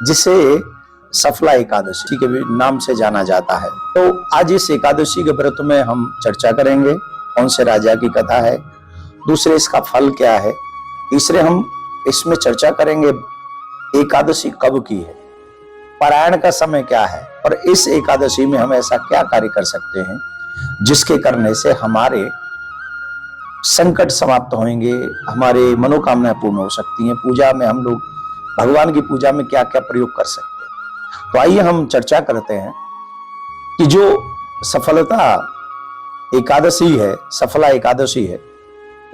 जिसे सफला एकादशी के भी नाम से जाना जाता है। तो आज इस एकादशी के व्रत में हम चर्चा करेंगे कौन से राजा की कथा है, दूसरे इसका फल क्या है, तीसरे हम इसमें चर्चा करेंगे एकादशी कब की है, पारायण का समय क्या है और इस एकादशी में हम ऐसा क्या कार्य कर सकते हैं जिसके करने से हमारे संकट समाप्त होंगे, हमारे मनोकामनाएं पूर्ण हो सकती हैं। पूजा में हम लोग भगवान की पूजा में क्या क्या प्रयोग कर सकते हैं। तो आइए हम चर्चा करते हैं कि जो सफलता एकादशी है, सफला एकादशी है,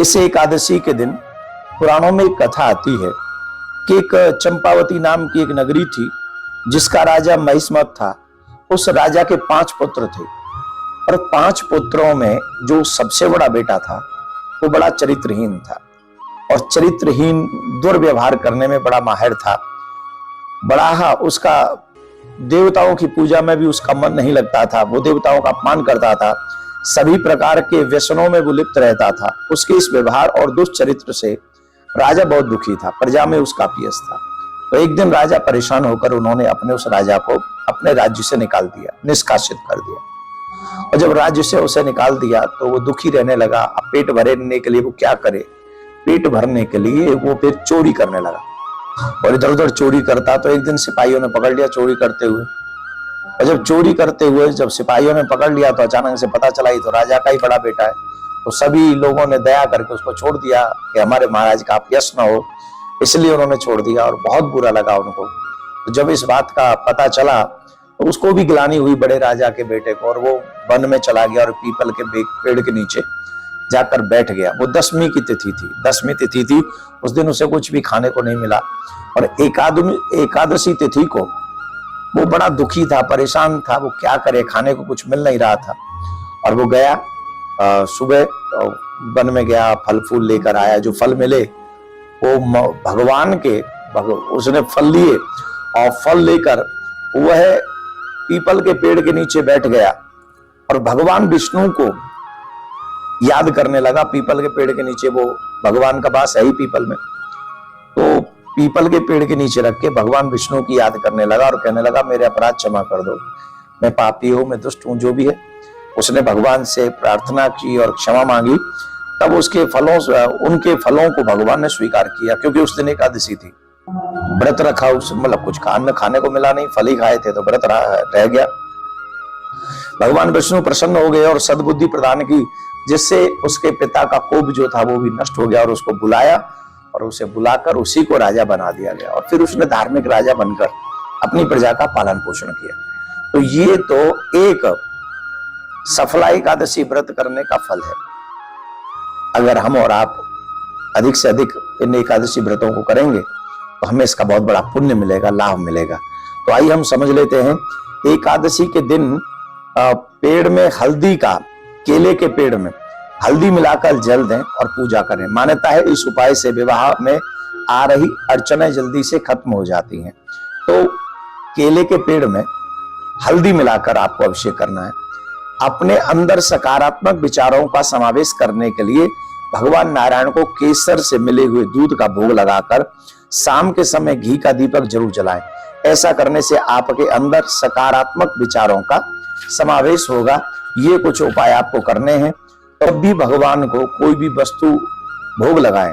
इस एकादशी के दिन पुराणों में एक कथा आती है कि एक चंपावती नाम की एक नगरी थी जिसका राजा महिष्मत था। उस राजा के 5 पुत्र थे और 5 पुत्रों में जो सबसे बड़ा बेटा था वो बड़ा चरित्रहीन था और चरित्रहीन दुर्व्यवहार करने में बड़ा माहिर था। बड़ा उसका देवताओं की पूजा में भी उसका मन नहीं लगता था, वो देवताओं का अपमान करता था, सभी प्रकार के व्यसनों में वो लिप्त रहता था। उसके इस व्यवहार और दुष्चरित्र से राजा बहुत दुखी था, प्रजा में उसका अपयश था। तो एक दिन राजा परेशान होकर उन्होंने अपने उस राजा को अपने राज्य से निकाल दिया, निष्कासित कर दिया। और जब राज्य से उसे निकाल दिया तो वो दुखी रहने लगा। अब पेट भरने के लिए वो क्या करे, पेट भरने के लिए वो फिर चोरी करने लगा और इधर उधर चोरी करता। तो एक दिन सिपाहियों ने पकड़ लिया चोरी करते हुए, और जब चोरी करते हुए जब सिपाहियों ने पकड़ लिया तो अचानक से पता चला ये तो राजा का ही बड़ा बेटा है। तो सभी लोगों ने दया करके उसको छोड़ दिया कि हमारे महाराज का अपयश न हो, इसलिए उन्होंने छोड़ दिया और बहुत बुरा लगा उनको। तो जब इस बात का पता चला तो उसको भी ग्लानि हुई बड़े राजा के बेटे को, और वो वन में चला गया और पीपल के पेड़ के नीचे जाकर बैठ गया। वो 10वीं की तिथि थी, 10वीं तिथि थी, उस दिन उसे कुछ भी खाने को नहीं मिला और एकादशी तिथि को वो बड़ा दुखी था, परेशान था, वो क्या करे, खाने को कुछ मिल नहीं रहा था। और वो गया सुबह वन में गया, फल फूल लेकर आया। जो फल मिले वो भगवान के उसने फल लिए और फल लेकर वह पीपल के पेड़ के नीचे बैठ गया और भगवान विष्णु को याद करने लगा। पीपल के पेड़ के नीचे, वो भगवान का वास है ही पीपल में, तो पीपल के पेड़ के नीचे रख के भगवान विष्णु की याद करने लगा और कहने लगा मेरे अपराध क्षमा कर दो, मैं पापी हूं, मैं दुष्ट हूं, जो भी है। उसने भगवान से प्रार्थना की और क्षमा मांगी। तब उनके फलों को भगवान ने स्वीकार किया, क्योंकि उस दिन एकादशी थी, व्रत रखा, मतलब कुछ खाने को मिला नहीं, फल ही खाए थे तो व्रत रह गया। भगवान विष्णु प्रसन्न हो गए और सद्बुद्धि प्रदान की, जिससे उसके पिता का कोप जो था वो भी नष्ट हो गया और उसको बुलाया और उसे बुलाकर उसी को राजा बना दिया गया। और फिर उसने धार्मिक राजा बनकर अपनी प्रजा का पालन पोषण किया। तो ये तो एक सफला एकादशी व्रत करने का फल है। अगर हम और आप अधिक से अधिक इन एकादशी व्रतों को करेंगे तो हमें इसका बहुत बड़ा पुण्य मिलेगा, लाभ मिलेगा। तो आइए हम समझ लेते हैं। एकादशी के दिन पेड़ में हल्दी का, केले के पेड़ में हल्दी मिलाकर जल दें और पूजा करें। मान्यता है इस उपाय से विवाह में आ रही अड़चनें जल्दी से खत्म हो जाती हैं। तो केले के पेड़ में हल्दी मिलाकर आपको अभिषेक करना है। अपने अंदर सकारात्मक विचारों का समावेश करने के लिए भगवान नारायण को केसर से मिले हुए दूध का भोग लगाकर शाम के समय घी का दीपक जरूर जलाएं। ऐसा करने से आपके अंदर सकारात्मक विचारों का समावेश होगा। ये कुछ उपाय आपको करने हैं। तब भी भगवान को कोई भी वस्तु भोग लगाएं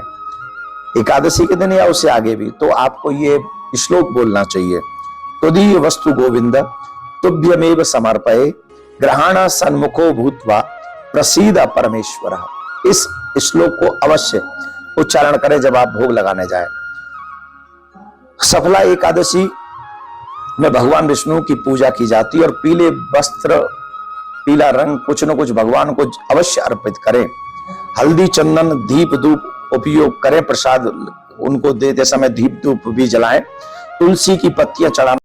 एकादशी के दिन या उससे आगे भी, तो आपको ये श्लोक बोलना चाहिए, त्वदीय वस्तु गोविंद तुभ्यमेव समर्पये ग्रहण सन्मुखो भूत्वा प्रसीद परमेश्वर। इस श्लोक को अवश्य उच्चारण करें जब आप भोग लगाने जाएं। सफला एकादशी में भगवान विष्णु की पूजा की जाती है और पीले वस्त्र, पीला रंग कुछ न कुछ भगवान को अवश्य अर्पित करें। हल्दी, चंदन, दीप धूप उपयोग करें। प्रसाद उनको देते समय दीप धूप भी जलाएं। तुलसी की पत्तियां चढ़ाना